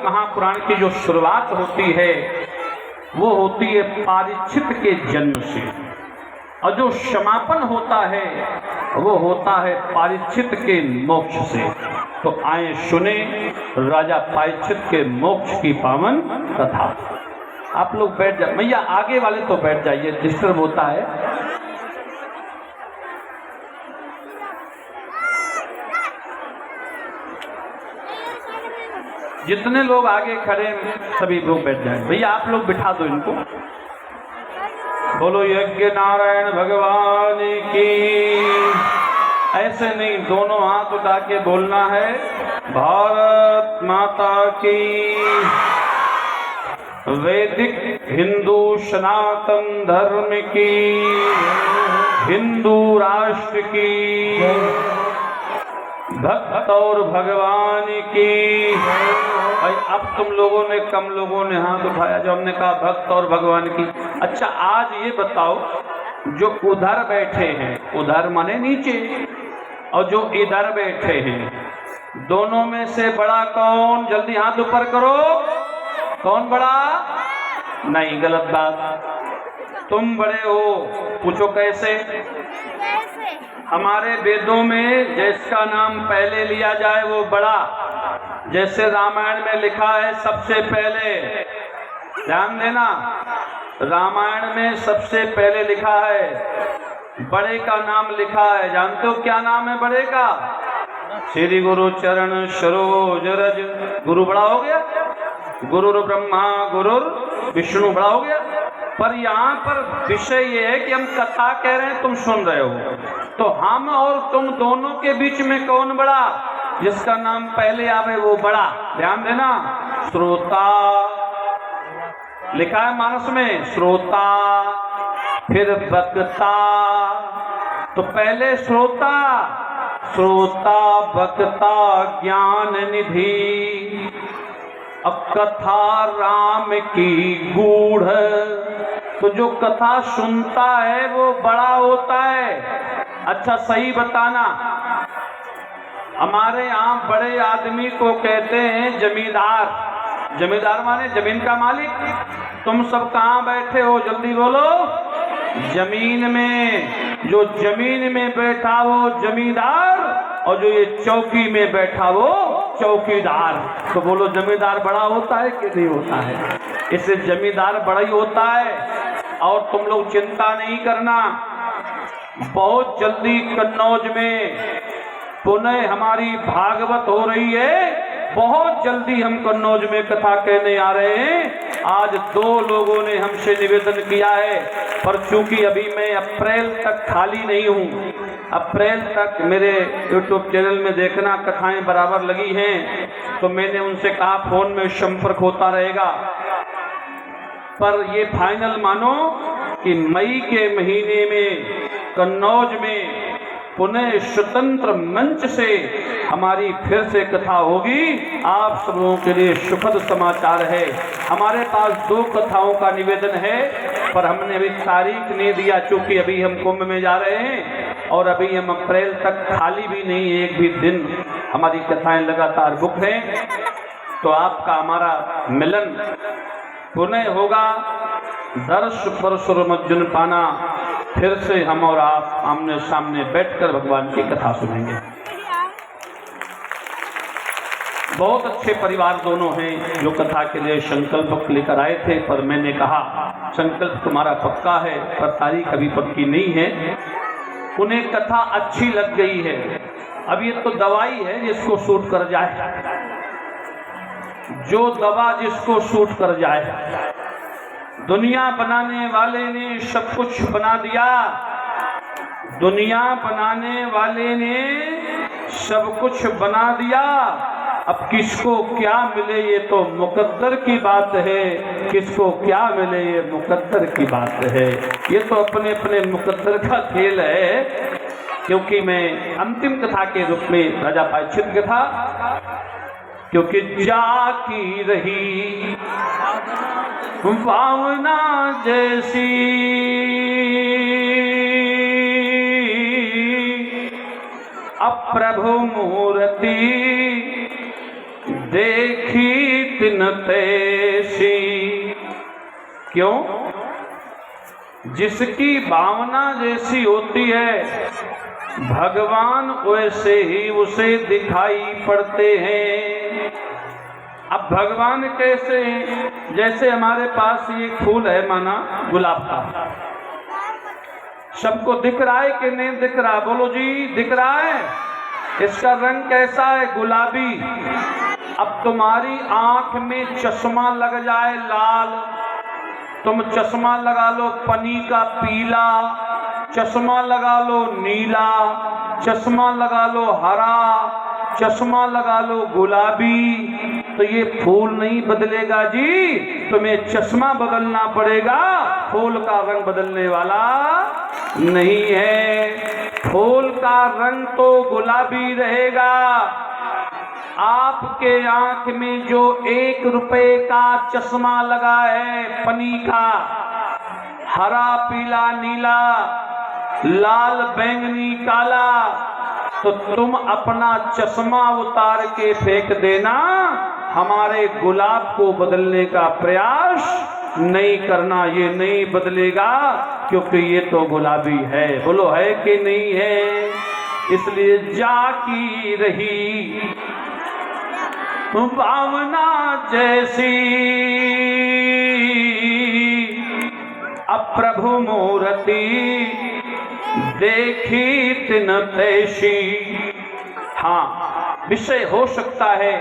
महापुराण की जो शुरुआत होती है वो होती है पारीक्षित के जन्म से, और जो समापन होता है वो होता है परीक्षित के मोक्ष से। तो आए सुने राजा परीक्षित के मोक्ष की पावन कथा। आप लोग बैठ जाए, भैया आगे वाले तो बैठ जाइए, डिस्टर्ब होता है। जितने लोग आगे खड़े सभी लोग बैठ जाएं। भैया आप लोग बिठा दो इनको। बोलो यज्ञ नारायण भगवान की। ऐसे नहीं, दोनों हाथ उठा के बोलना है, भारत माता की। वैदिक हिंदू सनातन धर्म की, हिंदू राष्ट्र की, भक्त और भगवान की। भाई अब तुम लोगों ने, कम लोगों ने हाथ उठाया जो हमने कहा भक्त और भगवान की। अच्छा आज ये बताओ, जो उधर बैठे हैं, उधर माने नीचे, और जो इधर बैठे हैं, दोनों में से बड़ा कौन? जल्दी हाथ ऊपर करो। कौन बड़ा? नहीं, गलत बात। तुम बड़े हो। पूछो कैसे? हमारे वेदों में जिसका नाम पहले लिया जाए वो बड़ा। जैसे रामायण में लिखा है सबसे पहले, ध्यान देना, रामायण में सबसे पहले लिखा है बड़े का नाम लिखा है। जानते हो क्या नाम है बड़े का? श्री गुरु चरण सरोज रज। गुरु बड़ा हो गया, गुरुर ब्रह्मा गुरुर विष्णु बड़ा हो गया। पर यहाँ पर विषय ये है कि हम कथा कह रहे हैं, तुम सुन रहे हो, तो हम और तुम दोनों के बीच में कौन बड़ा? जिसका नाम पहले आवे वो बड़ा। ध्यान देना, श्रोता लिखा है मानस में, श्रोता, फिर वक्ता। तो पहले श्रोता, श्रोता वक्ता ज्ञान निधि, अब कथा राम की गूढ़। तो जो कथा सुनता है वो बड़ा होता है। अच्छा सही बताना, हमारे यहाँ बड़े आदमी को कहते हैं जमींदार। जमींदार माने जमीन का मालिक। तुम सब कहाँ बैठे हो? जल्दी बोलो। जमीन में। जो जमीन में बैठा वो जमींदार, और जो ये चौकी में बैठा वो चौकीदार। तो बोलो जमींदार बड़ा होता है कि नहीं होता है? इससे जमींदार बड़ा ही होता है। और तुम लोग चिंता नहीं करना, बहुत जल्दी कन्नौज में पुनः हमारी भागवत हो रही है। बहुत जल्दी हम कन्नौज में कथा कहने आ रहे हैं। आज 2 लोगों ने हमसे निवेदन किया है, पर चूंकि अभी मैं अप्रैल तक खाली नहीं हूँ, अप्रैल तक मेरे YouTube चैनल में देखना कथाएं बराबर लगी हैं, तो मैंने उनसे कहा फोन में संपर्क होता रहेगा। पर ये फाइनल मानो कि मई के महीने में कन्नौज में पुनः स्वतंत्र मंच से हमारी फिर से कथा होगी। आप सब लोगों के लिए सुखद समाचार है। हमारे पास 2 कथाओं का निवेदन है, पर हमने अभी तारीख नहीं दिया, चूंकि अभी हम कुंभ में जा रहे हैं और अभी हम अप्रैल तक खाली भी नहीं, एक भी दिन हमारी कथाएं लगातार बुक हैं। तो आपका हमारा मिलन पुनः होगा। दर्श परशुर मज्जन पाना। फिर से हम और आप आमने सामने बैठकर भगवान की कथा सुनेंगे। बहुत अच्छे परिवार दोनों हैं जो कथा के लिए संकल्प लेकर आए थे, पर मैंने कहा संकल्प तुम्हारा पक्का है पर तारीख अभी पक्की नहीं है। उन्हें कथा अच्छी लग गई है। अब ये तो दवाई है जिसको सूट कर जाए, जो दवा जिसको सूट कर जाए। दुनिया बनाने वाले ने सब कुछ बना दिया, दुनिया बनाने वाले ने सब कुछ बना दिया। अब किसको क्या मिले ये तो मुकद्दर की बात है, किसको क्या मिले ये मुकद्दर की बात है। ये तो अपने अपने मुकद्दर का खेल है। क्योंकि मैं अंतिम कथा के रूप में राजा परीक्षित कथा, क्योंकि जाकी रही भावना जैसी, अब प्रभु मूर्ति देखी तिन तैसी। क्यों? जिसकी भावना जैसी होती है भगवान वैसे ही उसे दिखाई पड़ते हैं। अब भगवान कैसे? जैसे हमारे पास ये फूल है माना गुलाब का, सबको दिख रहा है कि नहीं दिख रहा? बोलो जी, दिख रहा है। इसका रंग कैसा है? गुलाबी। अब तुम्हारी आंख में चश्मा लग जाए लाल, तुम चश्मा लगा लो पनी का पीला, चश्मा लगा लो नीला, चश्मा लगा लो हरा, चश्मा लगा लो गुलाबी, तो ये फूल नहीं बदलेगा जी, तुम्हें चश्मा बदलना पड़ेगा। फूल का रंग बदलने वाला नहीं है। फूल का रंग तो गुलाबी रहेगा। आपके आंख में जो 1 रुपए का चश्मा लगा है पनी का, हरा पीला नीला लाल बैंगनी काला, तो तुम अपना चश्मा उतार के फेंक देना, हमारे गुलाब को बदलने का प्रयास नहीं करना। ये नहीं बदलेगा क्योंकि ये तो गुलाबी है। बोलो है कि नहीं है? इसलिए जाकी रही भावना जैसी, अप्रभु मूर्ति देखी तिन तैसी। हाँ, विषय हो सकता है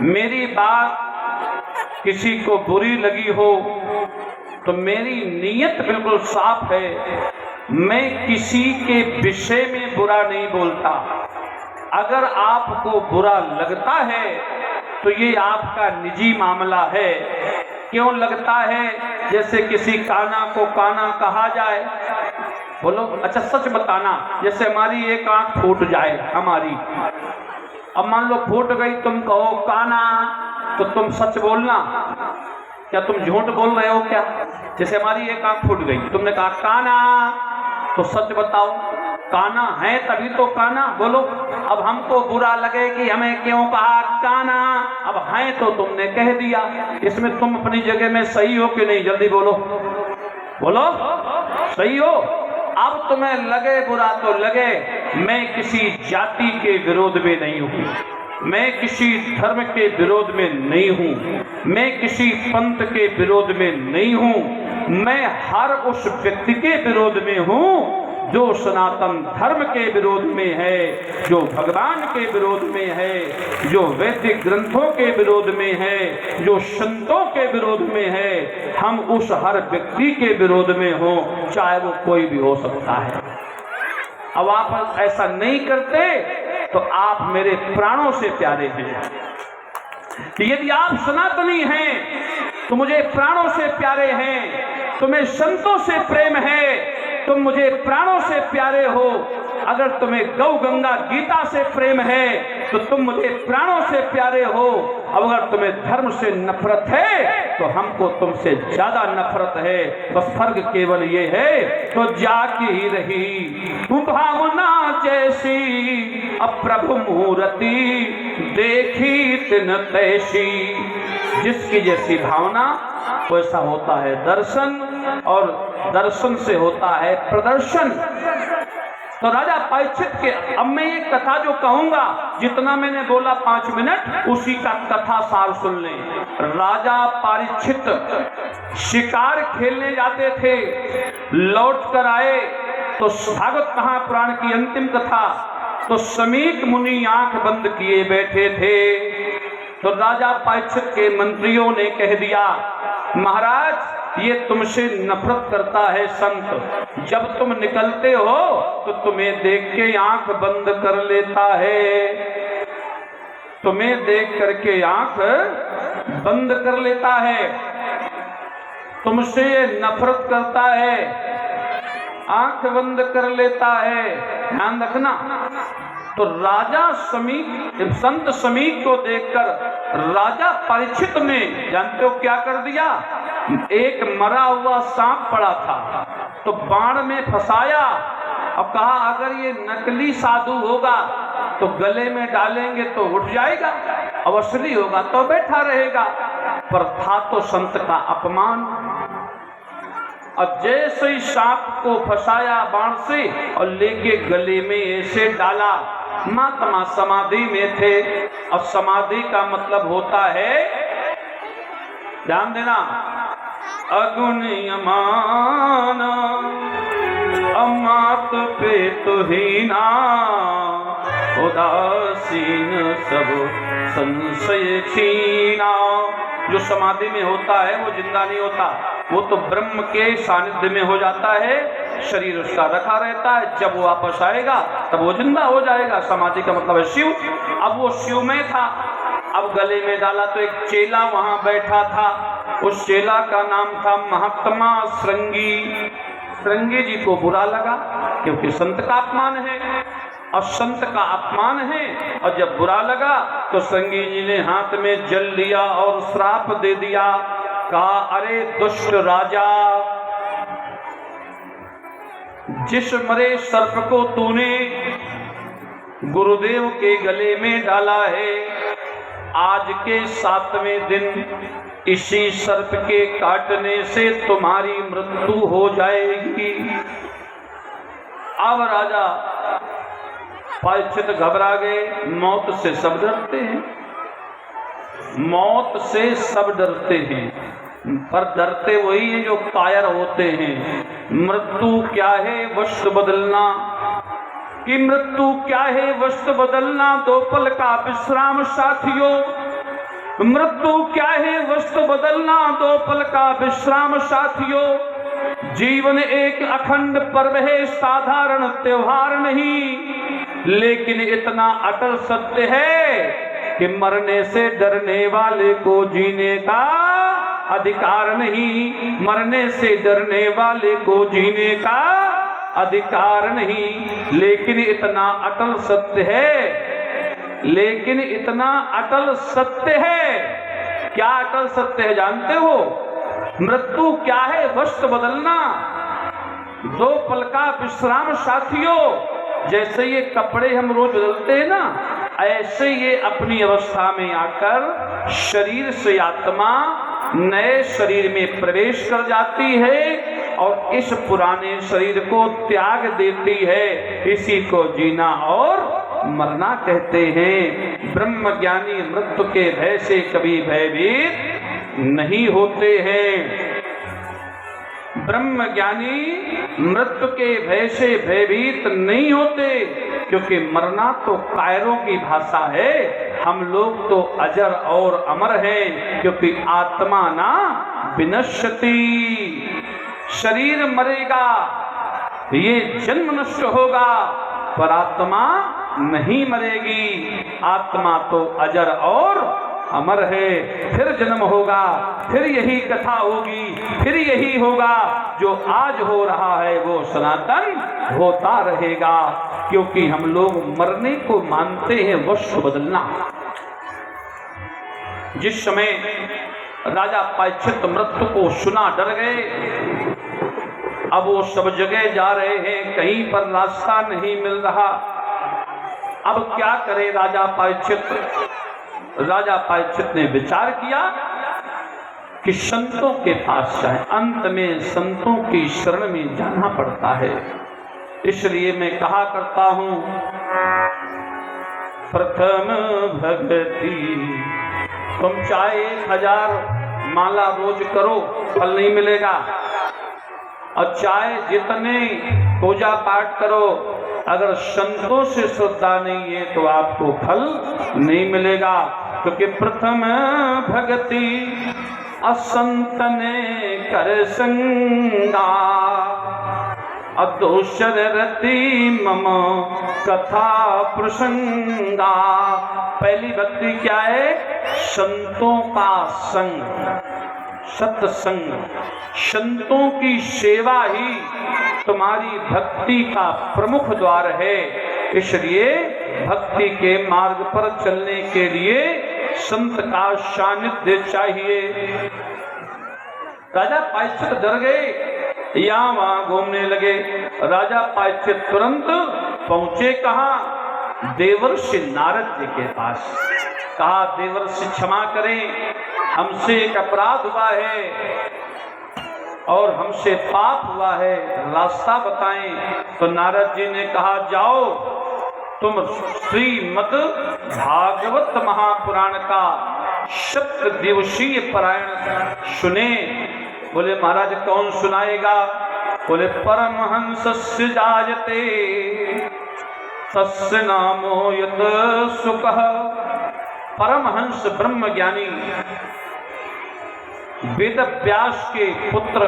मेरी बात किसी को बुरी लगी हो, तो मेरी नीयत बिल्कुल साफ है, मैं किसी के विषय में बुरा नहीं बोलता। अगर आपको बुरा लगता है तो ये आपका निजी मामला है। क्यों लगता है? जैसे किसी काना को काना कहा जाए, बोलो अच्छा सच बताना, जैसे हमारी एक आंख फूट जाए हमारी, अब मान लो फूट गई, तुम कहो काना, तो तुम सच बोलना, क्या तुम झूठ बोल रहे हो क्या? जैसे हमारी एक आंख फूट गई, तुमने कहा काना, तो सच बताओ काना है तभी तो काना। बोलो, अब हमको बुरा लगे कि हमें क्यों कहा काना, अब है तो तुमने कह दिया, इसमें तुम अपनी जगह में सही हो कि नहीं? जल्दी बोलो, बोलो सही हो। अब तुम्हें लगे बुरा तो लगे, मैं किसी जाति के विरोध में नहीं हूं, मैं किसी धर्म के विरोध में नहीं हूं, मैं किसी पंथ के विरोध में नहीं हूं, मैं हर उस व्यक्ति के विरोध में हूं जो सनातन धर्म के विरोध में है, जो भगवान के विरोध में है, जो वैदिक ग्रंथों के विरोध में है, जो संतों के विरोध में है। हम उस हर व्यक्ति के विरोध में हो, चाहे वो कोई भी हो सकता है। अब आप ऐसा नहीं करते तो आप मेरे प्राणों से प्यारे हैं। यदि आप सनातनी हैं तो मुझे प्राणों से प्यारे हैं, तुम्हें संतों से प्रेम है, तुम मुझे प्राणों से प्यारे हो। अगर तुम्हें गौ गंगा गीता से प्रेम है तो तुम मुझे प्राणों से प्यारे हो। अब अगर तुम्हें धर्म से नफरत है तो हमको तुमसे ज्यादा नफरत है। बस फर्क केवल ये है, तो जाकी ही रही भावना जैसी, अप्रभु मूर्ति देखी तिन तैसी। जिसकी जैसी भावना वैसा होता है दर्शन, और दर्शन से होता है प्रदर्शन। तो राजा परीक्षित के, अब मैं ये कथा जो कहूंगा, जितना मैंने बोला 5 मिनट, उसी का कथा सार सुन लें। राजा परीक्षित शिकार खेलने जाते थे, लौट कर आए तो भागवत महापुराण की अंतिम कथा, तो समीक मुनि आंख बंद किए बैठे थे। तो राजा परीक्षित के मंत्रियों ने कह दिया, महाराज ये तुमसे नफरत करता है संत, जब तुम निकलते हो तो तुम्हें देख के आंख बंद कर लेता है, तुम्हें देख करके आंख बंद कर लेता है, तुमसे ये नफरत करता है, आंख बंद कर लेता है, ध्यान रखना। तो राजा समीक, संत समीक को देखकर राजा परीक्षित ने, जानते हो क्या कर दिया? एक मरा हुआ सांप पड़ा था तो बाण में फंसाया और कहा अगर ये नकली साधु होगा तो गले में डालेंगे तो उठ जाएगा। अब असली होगा तो बैठा रहेगा, पर था तो संत का अपमान। और जैसे ही सांप को फंसाया बाण से और लेके गले में ऐसे डाला, महात्मा समाधि में थे। और समाधि का मतलब होता है, ध्यान देना, अगुण अमात पे तो हीना, उदासीन सब संशय छीना। जो समाधि में होता है वो जिंदा नहीं होता, वो तो ब्रह्म के सानिध्य में हो जाता है, शरीर उसका रखा रहता है। जब वो वापस आएगा तब वो जिंदा हो जाएगा। समाधि का मतलब है शिव। अब वो शिव में था, अब गले में डाला तो एक चेला वहां बैठा था। उस चेला का नाम था महात्मा श्रृंगी। श्रृंगी जी को बुरा लगा, क्योंकि संत का अपमान है और संत का अपमान है। और जब बुरा लगा तो श्रृंगी जी ने हाथ में जल लिया और श्राप दे दिया। कहा, अरे दुष्ट राजा, जिस मरे सर्प को तूने गुरुदेव के गले में डाला है, आज के 7वें दिन इसी सर्प के काटने से तुम्हारी मृत्यु हो जाएगी। अब राजा परीक्षित घबरा गए। मौत से सब डरते हैं, मौत से सब डरते हैं, पर डरते वही हैं जो कायर होते हैं। मृत्यु क्या है, वस्त्र बदलना। कि मृत्यु क्या है, वस्त्र बदलना, 2 पल का विश्राम साथियों। मृत्यु क्या है, वस्त्र बदलना, 2 पल का विश्राम साथियों। जीवन एक अखंड पर्व है, साधारण त्योहार नहीं। लेकिन इतना अटल सत्य है कि मरने से डरने वाले को जीने का अधिकार नहीं। मरने से डरने वाले को जीने का अधिकार नहीं। लेकिन इतना अटल सत्य है, लेकिन इतना अटल सत्य है। क्या अटल सत्य है जानते हो? मृत्यु क्या है, वस्त्र बदलना, 2 पल का विश्राम साथियों। जैसे ये कपड़े हम रोज बदलते हैं ना, ऐसे ये अपनी अवस्था में आकर शरीर से आत्मा नए शरीर में प्रवेश कर जाती है और इस पुराने शरीर को त्याग देती है। इसी को जीना और मरना कहते हैं। ब्रह्म ज्ञानी मृत्यु के भय से कभी भयभीत नहीं होते हैं। ब्रह्म ज्ञानी मृत्यु के भय से भयभीत नहीं होते, क्योंकि मरना तो कायरों की भाषा है। हम लोग तो अजर और अमर हैं, क्योंकि आत्मा ना विनश्यति। शरीर मरेगा, ये जन्म नष्ट होगा, पर आत्मा नहीं मरेगी। आत्मा तो अजर और अमर है। फिर जन्म होगा, फिर यही कथा होगी, फिर यही होगा। जो आज हो रहा है वो सनातन होता रहेगा, क्योंकि हम लोग मरने को मानते हैं, वस्त्र बदलना। जिस समय राजा परीक्षित मृत्यु को सुना डर गए। अब वो सब जगह जा रहे हैं, कहीं पर रास्ता नहीं मिल रहा। अब क्या करे राजा परीक्षित? राजा परीक्षित ने विचार किया कि संतों के पास जाए। अंत में संतों की शरण में जाना पड़ता है। इसलिए मैं कहा करता हूं, प्रथम भक्ति। तुम चाहे 1000 माला रोज करो, फल नहीं मिलेगा। और चाहे जितने पूजा पाठ करो, अगर संतों से श्रद्धा नहीं है तो आपको फल नहीं मिलेगा। क्योंकि प्रथम भक्ति असंतने कर संगा, अदोषर रति मम कथा प्रसंगा। पहली भक्ति क्या है? संतों का संग, सत्संग। संतों की सेवा ही तुम्हारी भक्ति का प्रमुख द्वार है। इसलिए भक्ति के मार्ग पर चलने के लिए संत का सानिध्य चाहिए। राजा परीक्षित डर गए, यहाँ वहां घूमने लगे। राजा परीक्षित तुरंत पहुंचे कहाँ? देवर्षि नारद जी के पास। कहा देवर्षि क्षमा करें, हमसे एक अपराध हुआ है और हमसे पाप हुआ है, रास्ता बताएं। तो नारद जी ने कहा जाओ तुम श्रीमद् भागवत महापुराण का 7 दिवसीय पारायण सुने। बोले महाराज कौन सुनाएगा? बोले परमहंसस्य जायते तस्य नामो यत सुखः। परमहंस ब्रह्म ज्ञानी वेद व्यास के पुत्र,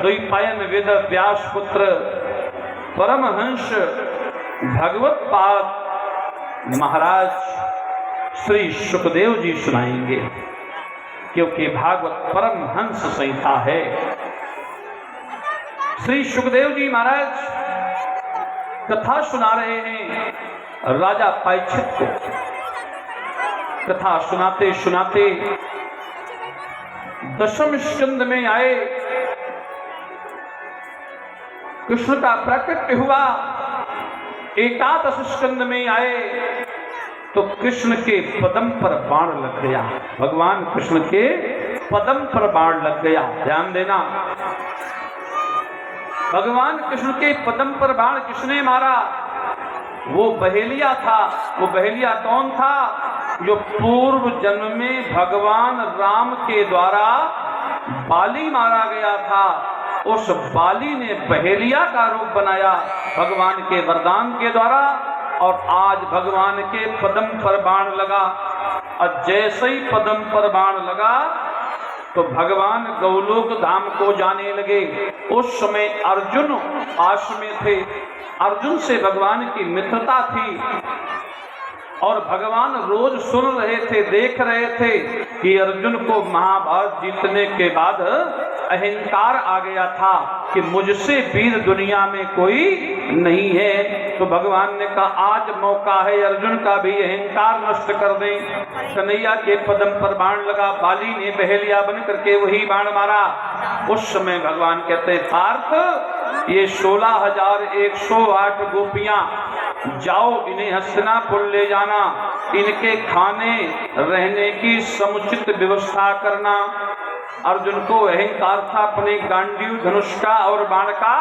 द्वैपायन वेद व्यास पुत्र परमहंस भगवत पाद महाराज श्री सुखदेव जी सुनाएंगे, क्योंकि भागवत परमहंस संहिता है। श्री सुखदेव जी महाराज कथा सुना रहे हैं राजा परीक्षित को। कथा सुनाते सुनाते 10वें स्कंद में आए, कृष्ण का प्राकट्य हुआ। 11 स्कंद में आए तो कृष्ण के पदम पर बाण लग गया। भगवान कृष्ण के पदम पर बाण लग गया। ध्यान देना, भगवान कृष्ण के पदम पर बाण किसने मारा? वो बहेलिया था। वो बहेलिया कौन था? जो पूर्व जन्म में भगवान राम के द्वारा बाली मारा गया था। उस बाली ने बहेलिया का रूप बनाया भगवान के वरदान के द्वारा, और आज भगवान के पदम पर बाण लगा। और जैसे ही पदम पर बाण लगा तो भगवान गौलोक धाम को जाने लगे। उस समय अर्जुन पास में थे। अर्जुन से भगवान की मित्रता थी और भगवान रोज सुन रहे थे, देख रहे थे कि अर्जुन को महाभारत जीतने के बाद अहंकार आ गया था कि मुझसे वीर दुनिया में कोई नहीं है। तो भगवान ने कहा आज मौका है अर्जुन का भी अहंकार नष्ट कर दें। कन्हैया के पदम पर बाण लगा। बाली ने बहेलिया बन करके वही बाण मारा। उस समय भगवान कहते पार्थ, ये 16,108 गोपियां, जाओ इन्हें हस्तिनापुर ले जाना, इनके खाने रहने की समुचित व्यवस्था करना। अर्जुन को अहंकार था अपने गांडीव धनुष का और बाण का,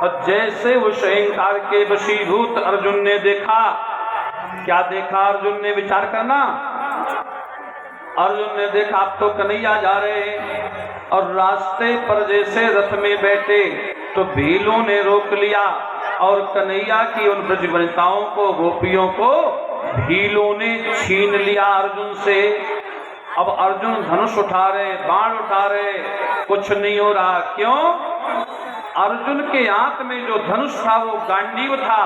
और जैसे उस अहंकार के वशीभूत अर्जुन ने देखा, क्या देखा अर्जुन ने? विचार करना। अर्जुन ने देखा अब तो कन्हैया जा रहे हैं, और रास्ते पर जैसे रथ में बैठे तो भीलों ने रोक लिया और कन्हैया की उन ब्रज वनिताओं को, गोपियों को भीलों ने छीन लिया अर्जुन से। अब अर्जुन धनुष उठा रहे, बाण उठा रहे, कुछ नहीं हो रहा। क्यों? अर्जुन के हाथ में जो धनुष था वो गांडीव था,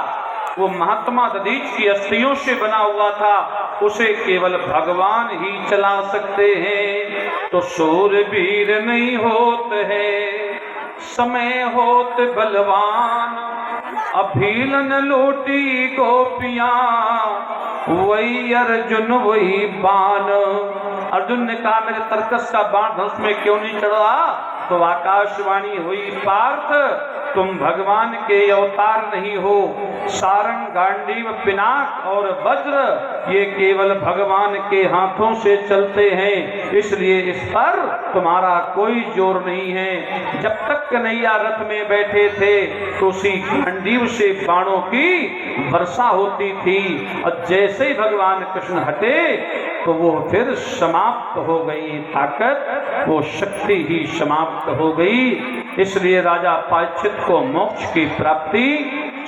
वो महात्मा दधीच की अस्थियों से बना हुआ था, उसे केवल भगवान ही चला सकते हैं। तो शूरवीर नहीं होते हैं, समय होत बलवान, अभीलन लूटी गोपियां, वही अर्जुन वही बाण। अर्जुन ने कहा मेरे तरकस का बाण धनुष में क्यों नहीं चढ़ा? तो आकाशवाणी हुई, पार्थ तुम भगवान के अवतार नहीं हो। सारंग, गांडीव, पिनाक और वज्र ये केवल भगवान के हाथों से चलते हैं, इसलिए इस पर तुम्हारा कोई जोर नहीं है। जब तक कन्हैया रथ में बैठे थे तो उसी गांडीव से बाणों की वर्षा होती थी, और जैसे ही भगवान कृष्ण हटे तो वो फिर समाप्त हो गई ताकत, वो शक्ति ही समाप्त हो गई। इसलिए राजा परीक्षित को मोक्ष की प्राप्ति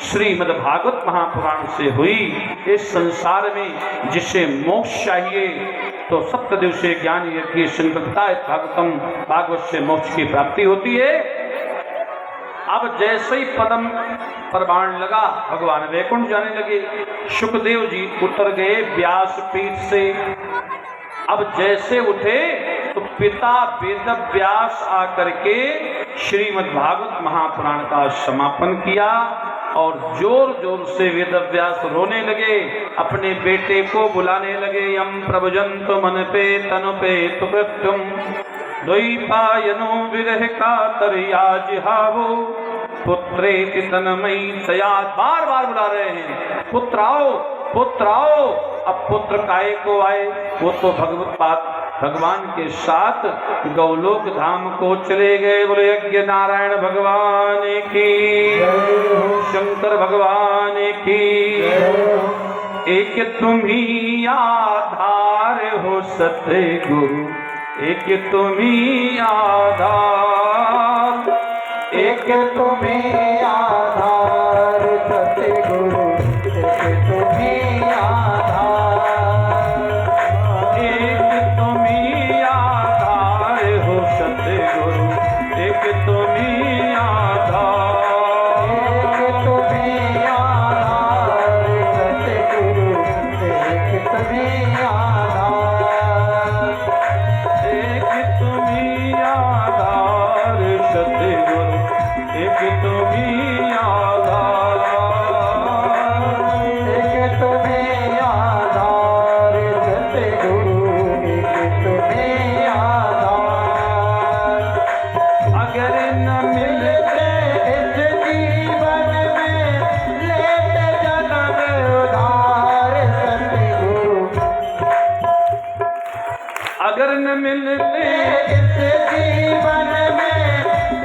श्रीमद् भागवत महापुराण से हुई। इस संसार में जिसे मोक्ष चाहिए तो 7 दिवसीय ज्ञान यज्ञ संकल्पता भागवतम, भागवत से मोक्ष की प्राप्ति होती है। अब जैसे ही पदम पर बाण लगा भगवान वैकुंठ जाने लगे। सुखदेव जी उतर गए व्यास पीठ से। अब जैसे उठे तो पिता वेद व्यास आकर के श्रीमद् भागवत महापुराण का समापन किया, और जोर जोर से वेद व्यास रोने लगे, अपने बेटे को बुलाने लगे। यम प्रभुजंतु मन पे तनु पे तुकृत्यम, द्वैपायनो विरह का तरिया जिहावो, पुत्रे तन्मयी तया। बार बार बुला रहे हैं, पुत्र आओ, पुत्र आओ। अब पुत्र काहे को आए, वो तो भगवान के साथ गौलोक धाम को चले गए। बोले यज्ञ नारायण भगवान की, शंकर भगवान की। एक तुम ही आधार हो सतगुरु, एक तुम ही आधार, एक तुम ही आधार सतगुरु, एक तुम ही आधार, एक तुम ही आधार हो सतगुरु, एक तुम ही आधार, एक तुम ही आधार सतगुरु, एक तुम ही आधार, एक तुम ही आधार सतगुरु, एक तुम ही आधार, एक तुम ही आधार सतगुरु, एक तुम ही आधार। अगर न मिलते इस जीवन में लेते जन्म उधार सतगुरु, अगर न मिलते इस जीवन में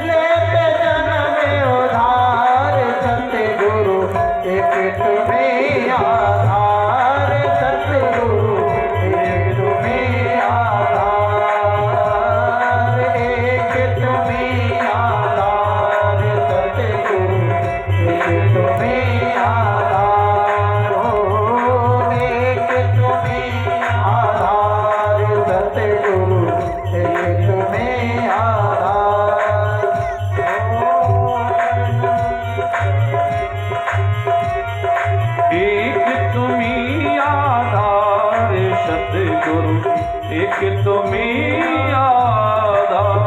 लेते जन्म उधार सतगुरु, एक तुम्हें आधार सतगुरु, एक तुम्हें आधार, एक तुम्हें आधार सतगुरु, एक तुम्हें आधार हो, एक तुम्हें आधार सतगुरु, एक तुम्हें आधार एक तुम ही आधार सतगुरु, एक तुम ही आधार।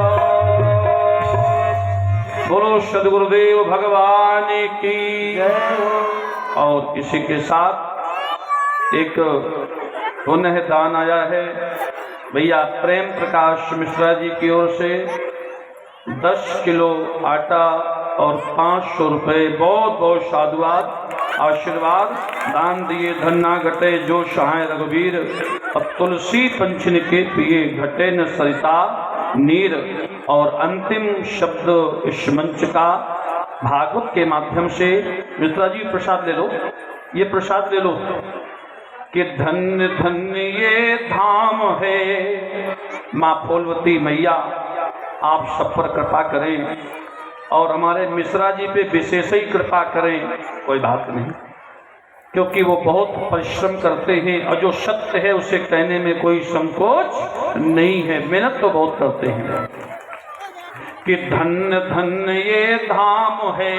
बोलो सद्गुरुदेव भगवान की। और इसी के साथ एक पुण्य दान आया है भैया प्रेम प्रकाश मिश्रा जी की ओर से 10 किलो आटा और 500 रुपये। बहुत बहुत साधुवाद आशीर्वाद दान दिए। धन्ना घटे जो सहाय रघुवीर, अब तुलसी पंचन के पिए घटे न सरिता नीर। और अंतिम शब्द इस मंच का भागवत के माध्यम से। मित्रा जी प्रसाद ले लो, ये प्रसाद ले लो कि धन्य धन्य ये धाम है। माँ फूलवती मैया आप सब पर कृपा करें और हमारे मिश्रा जी पे विशेष ही कृपा करें। कोई बात नहीं, क्योंकि वो बहुत परिश्रम करते हैं और जो सत्य है उसे कहने में कोई संकोच नहीं है। मेहनत तो बहुत करते हैं कि धन्य धन्य ये धाम है,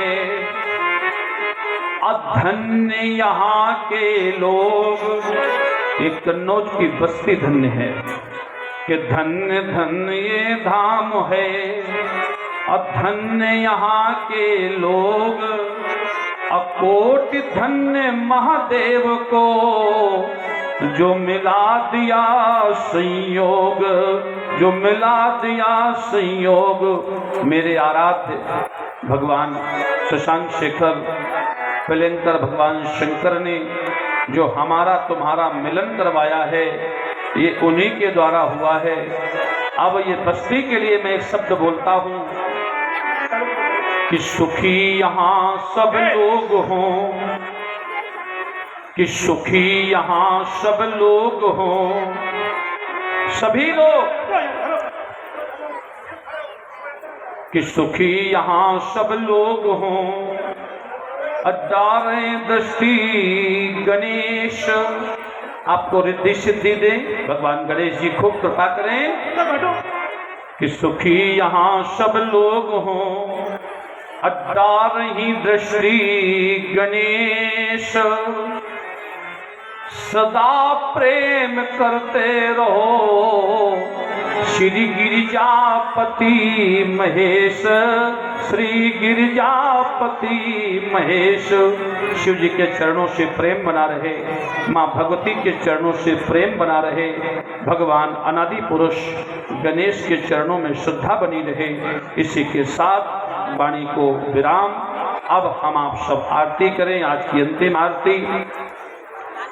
अधन्य यहाँ के लोग। एक कन्नौज की बस्ती धन्य है कि धन्य धन्य ये धाम है, अधन्य यहाँ के लोग। अकोटि धन्य महादेव को जो मिला दिया संयोग, जो मिला दिया संयोग। मेरे आराध्य भगवान शशांक शेखर कलेंकर भगवान शंकर ने जो हमारा तुम्हारा मिलन करवाया है, ये उन्हीं के द्वारा हुआ है। अब ये बस्ती के लिए मैं एक शब्द बोलता हूँ कि सुखी यहाँ सब लोग हों, कि सुखी यहाँ सब लोग हों, सभी लोग। कि सुखी यहाँ सब लोग हों, अड्डारे दृष्टि गणेश आपको रिद्धि सिद्धि दे। भगवान गणेश जी खूब कृपा करें कि सुखी यहाँ सब लोग हों, अड्डार ही दृष्टि गणेश। सदा प्रेम करते रहो श्री गिरिजापति महेश, श्री गिरिजापति महेश। शिव जी के चरणों से प्रेम बना रहे, माँ भगवती के चरणों से प्रेम बना रहे, भगवान अनादि पुरुष गणेश के चरणों में श्रद्धा बनी रहे। इसी के साथ वाणी को विराम। अब हम आप सब आरती करें, आज की अंतिम आरती।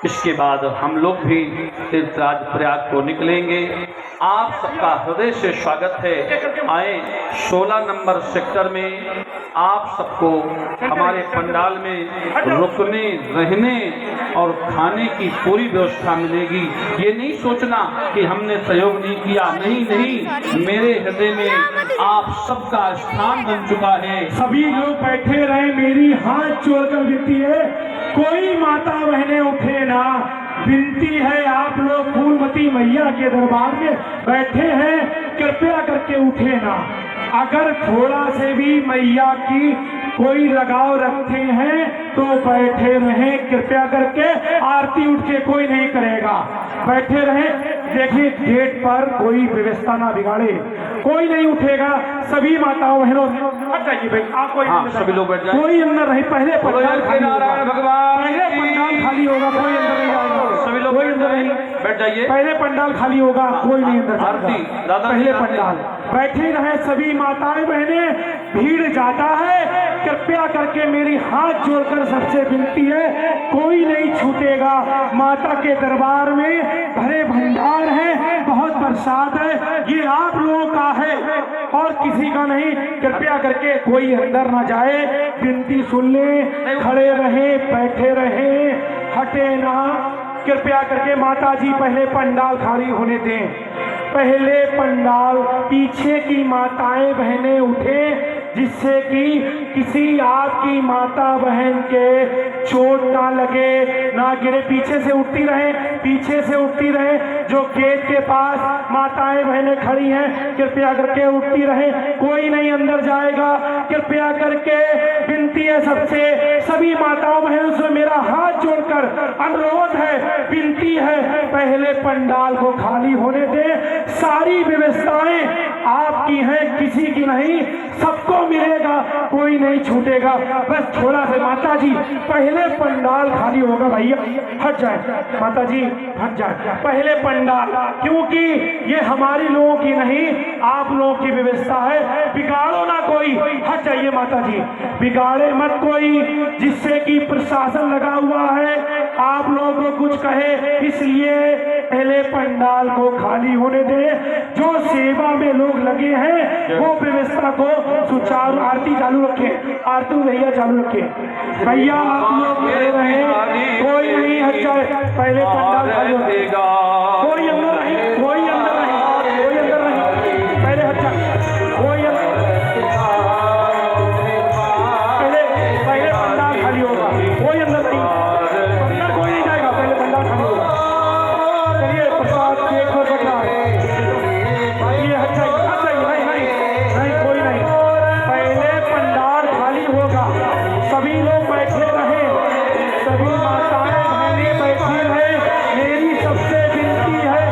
इसके बाद हम लोग भी तीर्थराज प्रयाग को निकलेंगे। आप सबका हृदय से स्वागत है। आए 16 नंबर सेक्टर में आप सबको हमारे पंडाल में रुकने, रहने और खाने की पूरी व्यवस्था मिलेगी। ये नहीं सोचना कि हमने सहयोग नहीं किया, नहीं, मेरे हृदय में आप सबका स्थान बन चुका है। सभी लोग बैठे रहे, मेरी हाथ जोड़कर विनती है, कोई माता बहने उठे ना। विनती है, आप लोग फूलमती मैया के दरबार में बैठे हैं, कृपया करके उठे ना। अगर थोड़ा से भी मैया की कोई लगाव रखते हैं तो बैठे रहें, कृपया करके। आरती उठ के कोई नहीं करेगा, बैठे रहें। देखिए गेट पर कोई व्यवस्था ना बिगाड़े, कोई नहीं उठेगा। सभी माताओं बहनों हट जाइए भाई, आप कोई सभी लोग बैठ जाएं। कोई अंदर नहीं, पहले पंडाल खाली होगा, नारायण भगवान पहले पंडाल खाली होगा, कोई अंदर नहीं आएगा। सभी लोग कोई अंदर नहीं, बैठ जाइए। पहले पंडाल खाली होगा, कोई नहीं अंदर आरती, जाएगा। दादा पहले आरती। पंडाल बैठे रहे सभी माताएं बहने, भीड़ जाता है। कृपया करके मेरी हाथ जोड़कर सबसे विनती है, कोई नहीं छूटेगा। माता के दरबार में भरे भंडार है, बहुत प्रसाद है, ये आप लोगों का है और किसी का नहीं। कृपया करके कोई अंदर ना जाए, विनती सुन ले। खड़े रहे, बैठे रहे, हटे ना। कृपया करके माता जी पहले पंडाल खाली होने दें। पहले पंडाल, पीछे की माताएं बहनें उठे, जिससे कि किसी आपकी माता बहन के चोट ना लगे, ना गिरे। पीछे से उठती रहे, पीछे से उठती रहे। जो गेट के पास माताएं बहनें खड़ी हैं, कृपया करके उठती रहे, कोई नहीं अंदर जाएगा। कृपया करके विनती है सबसे, सभी माताओं बहनों से मेरा हाथ जोड़कर अनुरोध है, विनती है, पहले पंडाल को खाली होने दें। सारी व्यवस्थाएं आपकी हैं, किसी की नहीं, सबको मिलेगा, कोई नहीं छूटेगा। बस थोड़ा सा माता जी पहले पंडाल खाली होगा, भैया हट जाए, माता जी हट जाए पहले पंडाल, क्योंकि ये हमारी लोगों की नहीं, आप लोगों की व्यवस्था है। बिगाड़ो ना कोई, हट जाइए माता जी, बिगाड़े मत कोई, जिससे कि प्रशासन लगा हुआ है, आप लोगों को कुछ कहे, इसलिए पहले पंडाल को खाली होने दे। जो सेवा में लोग लगे हैं वो व्यवस्था को सुचारू, आरती चालू रखें, आरती भैया चालू रखें। भैया आप लोग खड़े रहे, कोई नहीं हट जाए, पहले पंडाल खाली होगा, कोई अंदर नहीं, कोई अंदर नहीं, कोई अंदर नहीं, पहले हट जाए, कोई पहले पंडाल खाली होगा, कोई अंदर नहीं, अंदर कोई नहीं जाएगा, पहले पंडाल खाली होगा। चलिए प्रसाद केक और बटना ये हट जाइए, नहीं कोई नहीं, पहले पंडाल खाली होगा। सभी लोग बैठे रहे, सभी माताएं बहनें बैठी रहे। मेरी सबसे विनती है,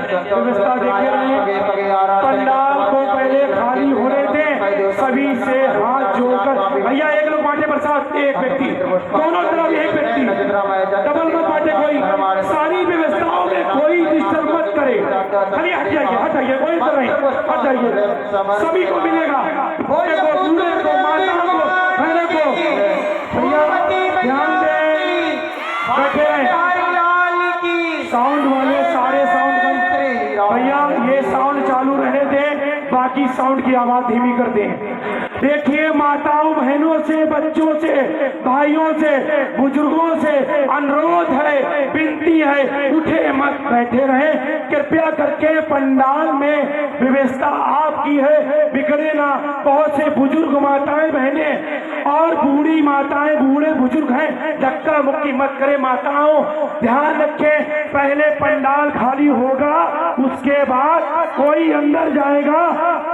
व्यवस्था देखे रहे। पंडाल को पहले खाली होने दें, सभी से हाथ जोड़कर। भैया एक लोग बांटे प्रसाद, एक व्यक्ति दोनों तरफ, एक व्यक्ति डबल मत बांटे कोई। सारी व्यवस्थाओं में कोई डिस्टर्ब मत करे, खाली हट जाइए, हट जाइए, कोई तरह नहीं, हट जाइए। सभी को मिलेगा, बूढ़े को, माता को, बहने को। भैया ध्यान दें, बैठे रहे। साउंड वाले सारे साउंड बंद। भैया ये साउंड चालू रहने दें, बाकी साउंड की आवाज धीमी कर दें। देखिए माताओं बहनों से, बच्चों से, भाइयों से, बुजुर्गों से अनुरोध है, विनती है, उठे मत, बैठे रहे। कृपया करके पंडाल में व्यवस्था आपकी है, बिगड़े ना। बहुत से बुजुर्ग माताएं बहनें और बूढ़ी माताएं बूढ़े बुजुर्ग हैं, धक्का मुक्की मत करे। माताओं ध्यान रखें, पहले पंडाल खाली होगा, उसके बाद कोई अंदर जाएगा,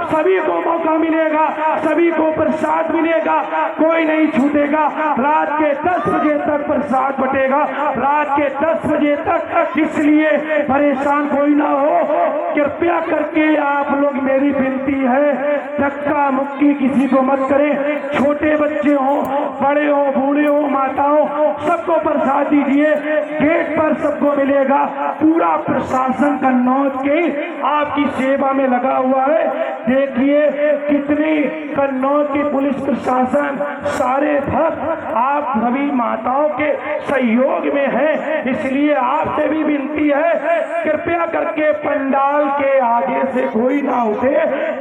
सभी को मौका मिलेगा, सभी को प्रसाद मिलेगा, कोई नहीं छूटेगा। रात के 10 बजे तक प्रसाद बटेगा, रात के 10 बजे तक, इसलिए परेशान कोई ना हो। कृपया करके आप लोग, मेरी विनती है, धक्का मुक्की किसी को मत करें। छोटे बच्चे हो, बड़े हो, बूढ़े हो, माताओं, सबको प्रसाद दीजिए। गेट पर सबको मिलेगा। पूरा प्रशासन कन्नौज के आपकी सेवा में लगा हुआ है। देखिए कितनी कन्नौज की पुलिस प्रशासन, सारे भक्त आप सभी माताओं के सहयोग में है, इसलिए आपसे भी विनती है, कृपया करके पंडाल के आगे से कोई ना उठे,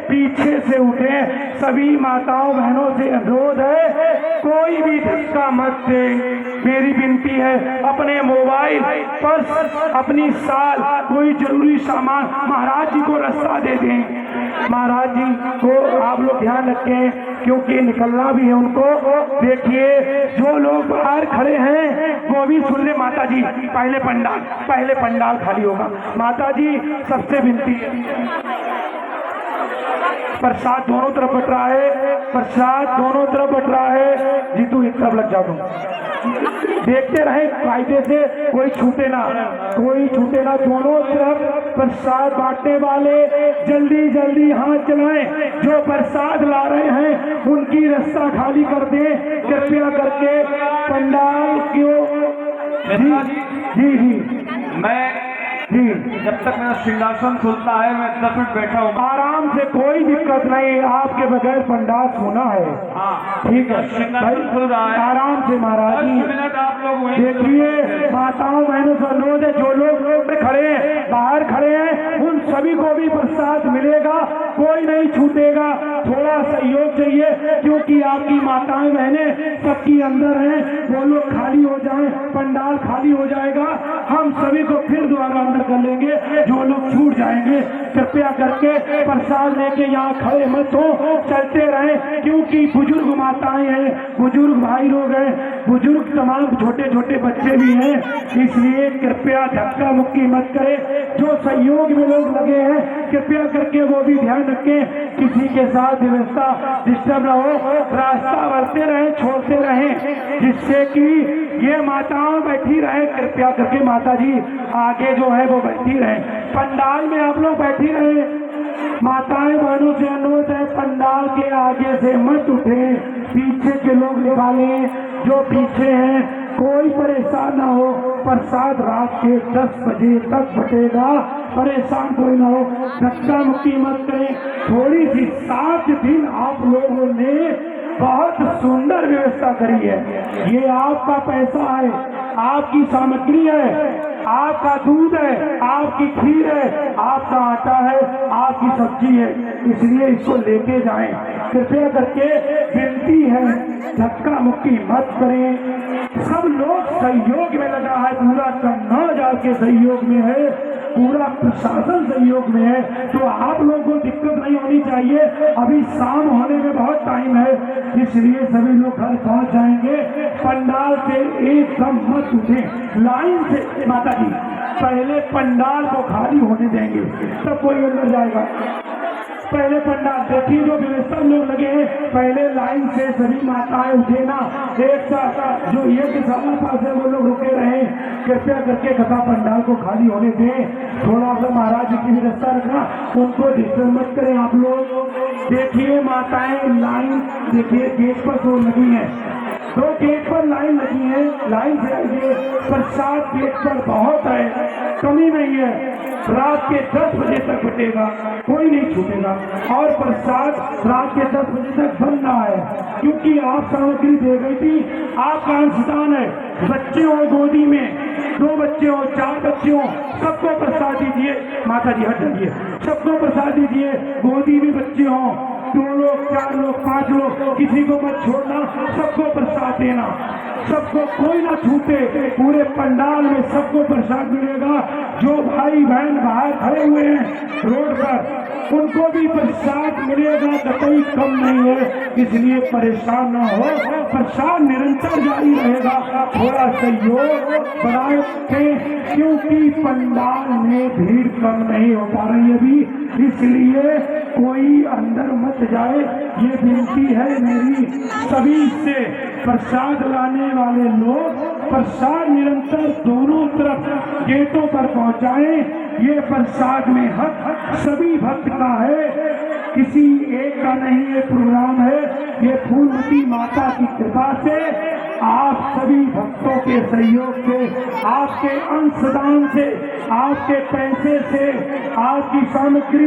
पीछे से उठे। सभी माताओं बहनों से अनुरोध है, कोई भी धक्का मत दे, मेरी विनती है। अपने मोबाइल, पर्स, अपनी साल, कोई जरूरी सामान महाराज जी को रास्ता दे दें। महाराज जी को आप लोग ध्यान रखें, क्योंकि निकलना भी है उनको। देखिए जो लोग बाहर खड़े हैं वो भी सुन ले। माता जी पहले पंडाल खाली होगा। माता जी सबसे विनती है, प्रसाद दोनों तरफ बट रहा है, प्रसाद दोनों तरफ बट रहा है। जीतू एक तरफ लग जाओ, देखते रहे कायदे से, कोई छूटे ना, कोई छूटे ना। दोनों तरफ प्रसाद बांटने वाले जल्दी जल्दी हाथ चलाएं। जो प्रसाद ला रहे हैं उनकी रास्ता खाली कर दें, कृपया करके। पंडाल क्यों जी जी मैं जी, जब तक मेरा सिंहासन खुलता है मैं 10 मिनट बैठा हूँ। आराम से, कोई दिक्कत नहीं, आपके बगैर पंडाल सोना है। हाँ ठीक है सिंहासन खुल रहा है, आराम से महाराज 10 जी। मिनट आप लोग वहीं। देखिए माताओं बहनों से अनुरोध है, जो लोग खड़े हैं, बाहर खड़े हैं, उन सभी को भी प्रसाद मिलेगा, कोई नहीं छूटेगा। थोड़ा सहयोग चाहिए, क्योंकि आपकी माताएं बहनें सबकी अंदर हैं, वो लोग खाली हो जाए, पंडाल खाली हो जाएगा, हम सभी को फिर दोबारा अंदर कर लेंगे। जो लोग छूट जाएंगे कृपया करके प्रसाद लेके यहाँ खड़े मत हो, चलते रहे, क्योंकि बुजुर्ग माताएं हैं, बुजुर्ग भाई लोग हैं, बुजुर्ग तमाम छोटे छोटे बच्चे भी हैं, इसलिए कृपया धक्का मुक्की मत करें। जो सहयोग में लोग लगे हैं कृपया करके वो भी ध्यान रखें, किसी के साथ व्यवस्था डिस्टर्ब न हो, रास्ता बढ़ते रहे, छोड़ते रहे, जिससे कि ये माताओं बैठी रहे। कृपया करके माता जी आगे जो है वो बैठी रहे, पंडाल में आप लोग बैठी रहे। माताएं बहनों से अनुरोध है, पंडाल के आगे से मत उठे, पीछे के लोग निकालें, जो पीछे हैं कोई परेशान ना हो। प्रसाद रात के 10 बजे तक बटेगा, परेशान कोई ना हो, धक्का मुक्की मत करें। थोड़ी सी 7 दिन आप लोगों ने बहुत सुंदर व्यवस्था करी है, ये आपका पैसा है, आपकी सामग्री है, आपका दूध है, आपकी खीर है, आपका आटा है, आपकी सब्जी है, इसलिए इसको लेके जाएं। कृपया करके विनती है, धक्का मुक्की मत करें। सब लोग सहयोग में लगा है, पूरा कन्नौज आपके सहयोग में है, पूरा प्रशासन सहयोग में है, तो आप लोगों को दिक्कत नहीं होनी चाहिए। अभी शाम होने में बहुत टाइम है, इसलिए सभी लोग घर पहुंच जाएंगे। पंडाल से एकदम मत उठे, लाइन से। माता जी पहले पंडाल को खाली होने देंगे, तब कोई अंदर जाएगा। पहले पंडाल देखिए, जो व्यवस्था लोग लगे हैं, पहले लाइन से सभी माताएं उठे ना, एक साथ जो यज्ञ शाला पास है वो लोग रुके रहे। कृपया करके कथा पंडाल को खाली होने दें, थोड़ा सा महाराज जी की व्यवस्था रखना, उनको डिस्टर्ब मत करें आप लोग। देखिए माताएं लाइन, देखिए गेट पर तो लगी है, दो गेट पर लाइन लगी है, लाइन से आइए। प्रसाद गेट पर बहुत है, कमी नहीं है, रात के 10 बजे तक बटेगा, कोई नहीं छूटेगा। और प्रसाद रात के 10 बजे तक बन रहा है, क्योंकि आप सामग्री दे गई थी, आपका अंशदान है। बच्चे हो गोदी में, 2 बच्चे हो, 4 बच्चे हो, सबको प्रसाद दीजिए। माता जी हट जाइए, सबको प्रसाद दीजिए। गोदी में बच्चे हो, 2 लोग, 4 लोग, 5 लोग, किसी को मत छोड़ना, सबको प्रसाद देना, सबको कोई ना छूटे। पूरे पंडाल में सबको प्रसाद मिलेगा। जो भाई बहन बाहर खड़े हुए हैं रोड पर, उनको भी प्रसाद मिलेगा, कतई कम नहीं है, इसलिए परेशान ना हो, प्रसाद निरंतर जारी रहेगा। थोड़ा सहयोग बनाए रखें, क्योंकि पंडाल में भीड़ कम नहीं हो पा रही है अभी, इसलिए कोई अंदर मत जाए, ये विनती है मेरी सभी से। प्रसाद लाने वाले लोग प्रसाद निरंतर दोनों तरफ गेटों पर पहुंचाएं। ये प्रसाद में हक सभी भक्त का है, किसी एक का नहीं ये प्रोग्राम है। ये फूलमती माता की कृपा से, आप सभी भक्तों के सहयोग से, आपके अंशदान से, आपके पैसे से, आपकी सामग्री